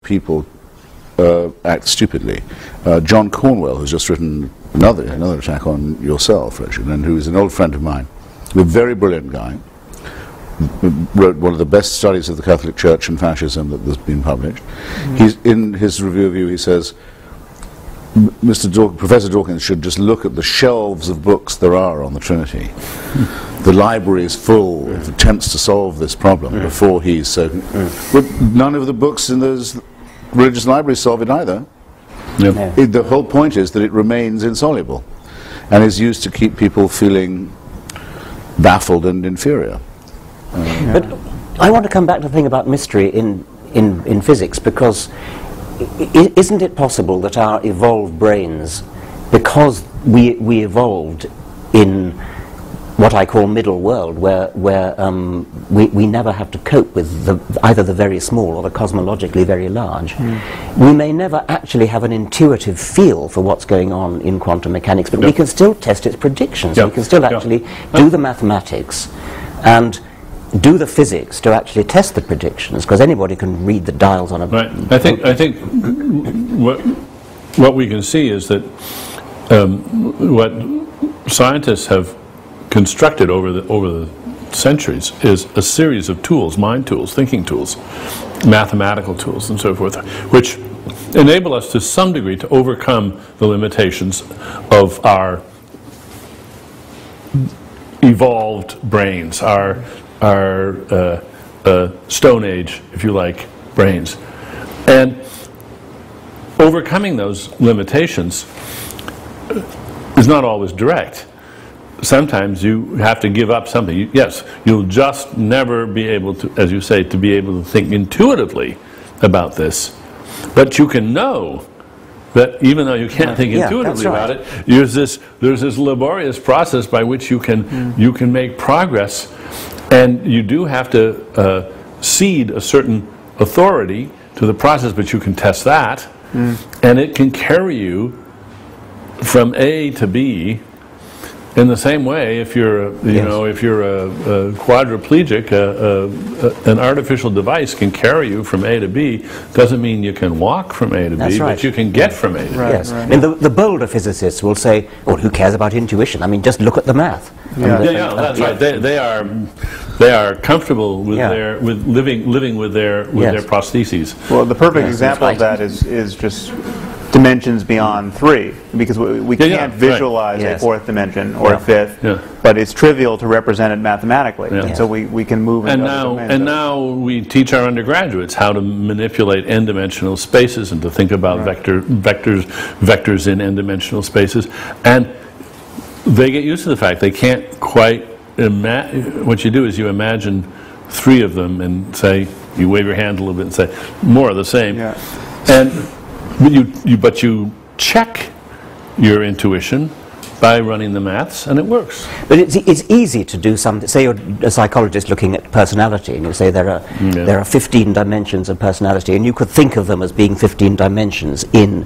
people act stupidly. John Cornwell, who's just written another attack on yourself, Richard, and who is an old friend of mine, a very brilliant guy, wrote one of the best studies of the Catholic Church and fascism that has been published. He's, in his review of you, he says, Professor Dawkins should just look at the shelves of books there are on the Trinity. The library is full of attempts to solve this problem before he's so... But none of the books in those religious libraries solve it either. The whole point is that it remains insoluble and is used to keep people feeling baffled and inferior. But I want to come back to the thing about mystery in physics, because isn't it possible that our evolved brains, because we evolved in what I call middle world, where we never have to cope with either the very small or the cosmologically very large, we may never actually have an intuitive feel for what's going on in quantum mechanics, but we can still test its predictions. We can still actually do the mathematics and do the physics to actually test the predictions, because anybody can read the dials on a... Right. I think what we can see is that what scientists have constructed over the centuries is a series of tools, mind tools, thinking tools, mathematical tools, and so forth, which enable us to some degree to overcome the limitations of our evolved brains, our Stone Age, if you like, brains. And overcoming those limitations is not always direct. Sometimes you have to give up something. Yes, you'll just never be able to, as you say, to be able to think intuitively about this. But you can know that even though you can't think intuitively about it, there's this laborious process by which you can make progress. And you do have to cede a certain authority to the process, but you can test that, and it can carry you from A to B. In the same way, if you're if you're a quadriplegic, an artificial device can carry you from A to B. Doesn't mean you can walk from A to B, but you can get from A to B. Yes, and the bolder physicists will say, "Well, who cares about intuition? I mean, just look at the math." That's right. They are comfortable with living with their prostheses. Well, the perfect example of that is just dimensions beyond 3, because we can't visualize a fourth dimension or a fifth, but it's trivial to represent it mathematically, and so we can move into other domains. And now we teach our undergraduates how to manipulate n-dimensional spaces and to think about vectors in n-dimensional spaces, and they get used to the fact they can't quite imagine. What you do is you imagine 3 of them and say, you wave your hand a little bit and say, more of the same. And but you check your intuition by running the maths, and it works. But it's easy to do something. Say you're a psychologist looking at personality, and you say there are 15 dimensions of personality, and you could think of them as being 15 dimensions in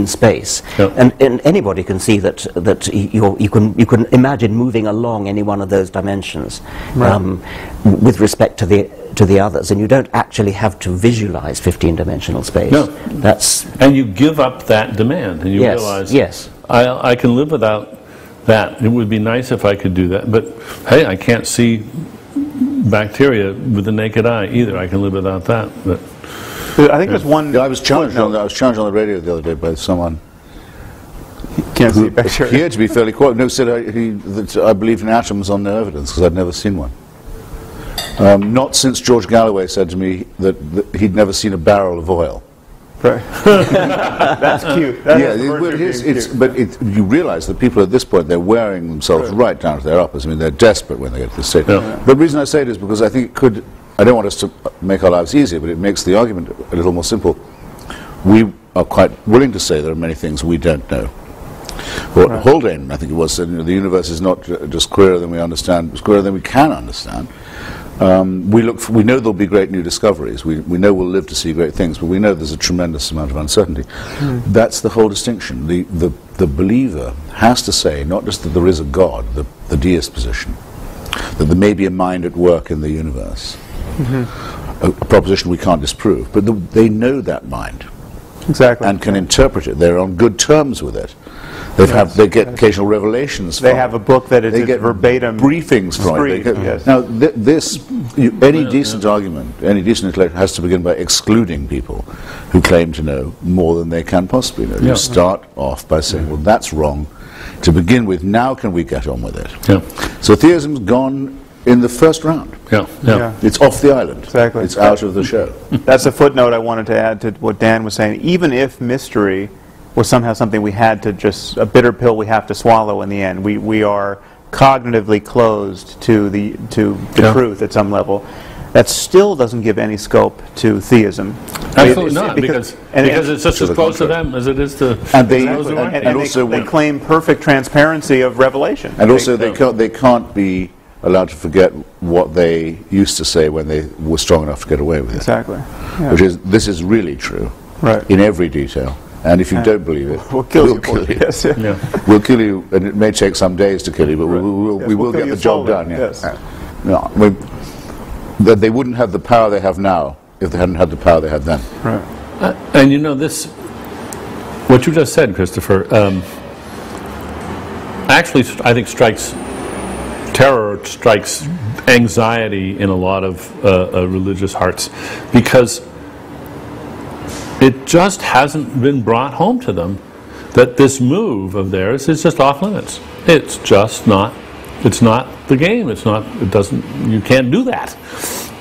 space. And anybody can see that you can imagine moving along any one of those dimensions with respect to the others, and you don't actually have to visualize 15-dimensional space. And you give up that demand, and you realize, I can live without that. It would be nice if I could do that, but hey, I can't see bacteria with the naked eye either. I can live without that. But I think there's one. I was challenged on the radio the other day by someone. Can't see bacteria. He had to be fairly quiet. No, said that I believed in atoms on no evidence because I'd never seen one. Not since George Galloway said to me that he'd never seen a barrel of oil. Right. That's cute. That you realize that people at this point, they're wearing themselves right down to their uppers. I mean, they're desperate when they get to this stage. But the reason I say it is because I think it could, I don't want us to make our lives easier, but it makes the argument a little more simple. We are quite willing to say there are many things we don't know. Well, Haldane, I think it was, said, the universe is not just clearer than we understand, it's clearer than we can understand. We know there'll be great new discoveries. We know we'll live to see great things, but we know there's a tremendous amount of uncertainty. That's the whole distinction. The believer has to say not just that there is a God, the deist position, that there may be a mind at work in the universe, a proposition we can't disprove, but they know that mind. Exactly. And can interpret it. They're on good terms with it. They get occasional revelations. They have a book that is verbatim briefings from it. Yes. Now, any decent argument, any decent intellect has to begin by excluding people who claim to know more than they can possibly know. You start off by saying, well, that's wrong to begin with. Now can we get on with it? Yeah. So theism's gone in the first round. Yeah. It's off the island. Exactly. It's out of the show. That's a footnote I wanted to add to what Dan was saying. Even if mystery was somehow something we had to just, a bitter pill we have to swallow in the end, we are cognitively closed to the truth at some level. That still doesn't give any scope to theism. Absolutely not, because it's just as close to them as it is to those who aren't. And also they claim perfect transparency of revelation. And also they can't be allowed to forget what they used to say when they were strong enough to get away with it. Exactly. Yeah. Which is, this is really true, in every detail. And if you don't believe it, we'll kill you. Yes, we'll kill you, and it may take some days to kill you, but we will get the job done. Yes. That they wouldn't have the power they have now if they hadn't had the power they had then. Right. And you know, this, what you just said, Christopher, actually, I think strikes terror, strikes anxiety in a lot of religious hearts, because it just hasn't been brought home to them that this move of theirs is just off limits. It's just not. It's not the game. It's not. It doesn't. You can't do that.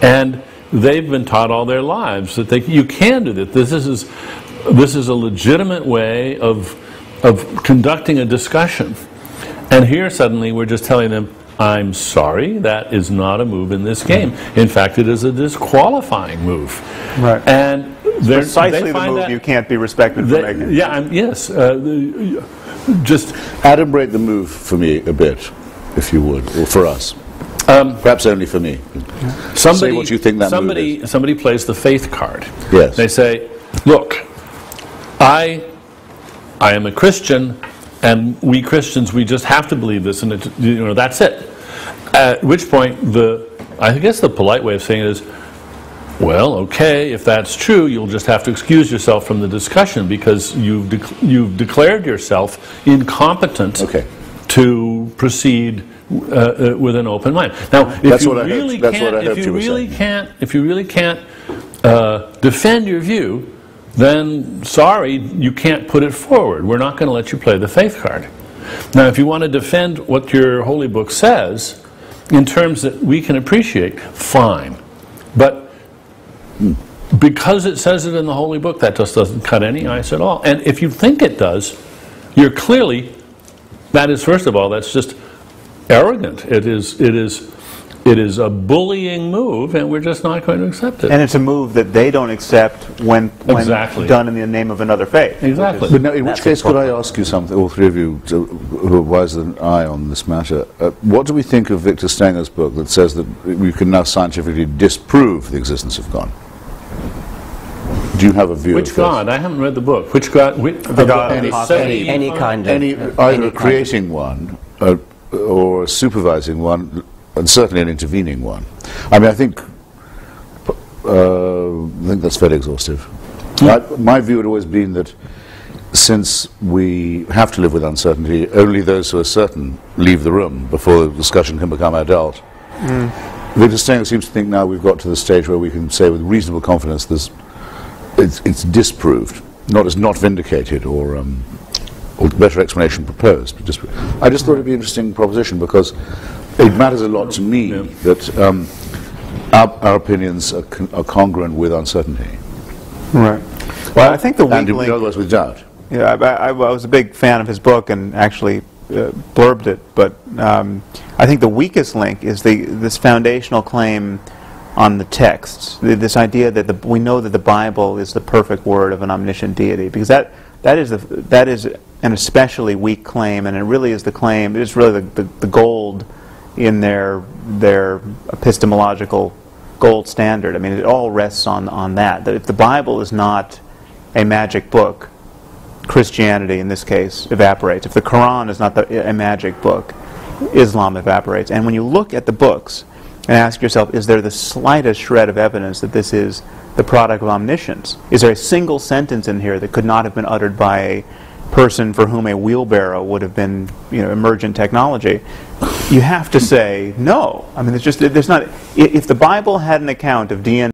And they've been taught all their lives that you can do that. This is a legitimate way of conducting a discussion. And here suddenly we're just telling them, I'm sorry, that is not a move in this game. In fact, it is a disqualifying move. Right. And precisely the move you can't be respected for making. Yeah. Yes. Just adumbrate the move for me a bit, if you would, or for us. Perhaps only for me. Say what you think that move is. Somebody plays the faith card. Yes. They say, look, I am a Christian, and we Christians, we just have to believe this, and that's it. At which point, I guess the polite way of saying it is, well, okay, if that's true, you'll just have to excuse yourself from the discussion because you've declared yourself incompetent to proceed with an open mind. Now, if you really can't defend your view, then sorry, you can't put it forward. We're not going to let you play the faith card. Now, if you want to defend what your holy book says in terms that we can appreciate, fine. But because it says it in the holy book, that just doesn't cut any ice at all. And if you think it does, you're clearly, that is, first of all, that's just arrogant. It is a bullying move, and we're just not going to accept it. And it's a move that they don't accept when done in the name of another faith. Exactly. But now, in which case, could I ask you something, all three of you who are wiser than I on this matter? What do we think of Victor Stenger's book that says that we can now scientifically disprove the existence of God? Do you have a view Which of God? I haven't read the book. Which God? The God any kind of... Either creating one or supervising one, and certainly an intervening one. I mean, I think that's fairly exhaustive. My view had always been that since we have to live with uncertainty, only those who are certain leave the room before the discussion can become adult. Victor Stenger seems to think now we've got to the stage where we can say with reasonable confidence it's disproved, not as not vindicated or better explanation proposed, but disproved. I just thought it'd be an interesting proposition because it matters a lot to me that our opinions are congruent with uncertainty. Right. Well, I think the weak link... in other words, with doubt. Yeah, I was a big fan of his book and actually blurbed it, but I think the weakest link is this foundational claim on the texts, this idea that we know that the Bible is the perfect word of an omniscient deity, because that is an especially weak claim, and it really is the claim. It is really the gold in their epistemological gold standard. I mean, it all rests on that. That if the Bible is not a magic book, Christianity in this case evaporates. If the Quran is not a magic book, Islam evaporates. And when you look at the books, and ask yourself, is there the slightest shred of evidence that this is the product of omniscience? Is there a single sentence in here that could not have been uttered by a person for whom a wheelbarrow would have been, emergent technology? You have to say no. I mean, there's not. If the Bible had an account of DNA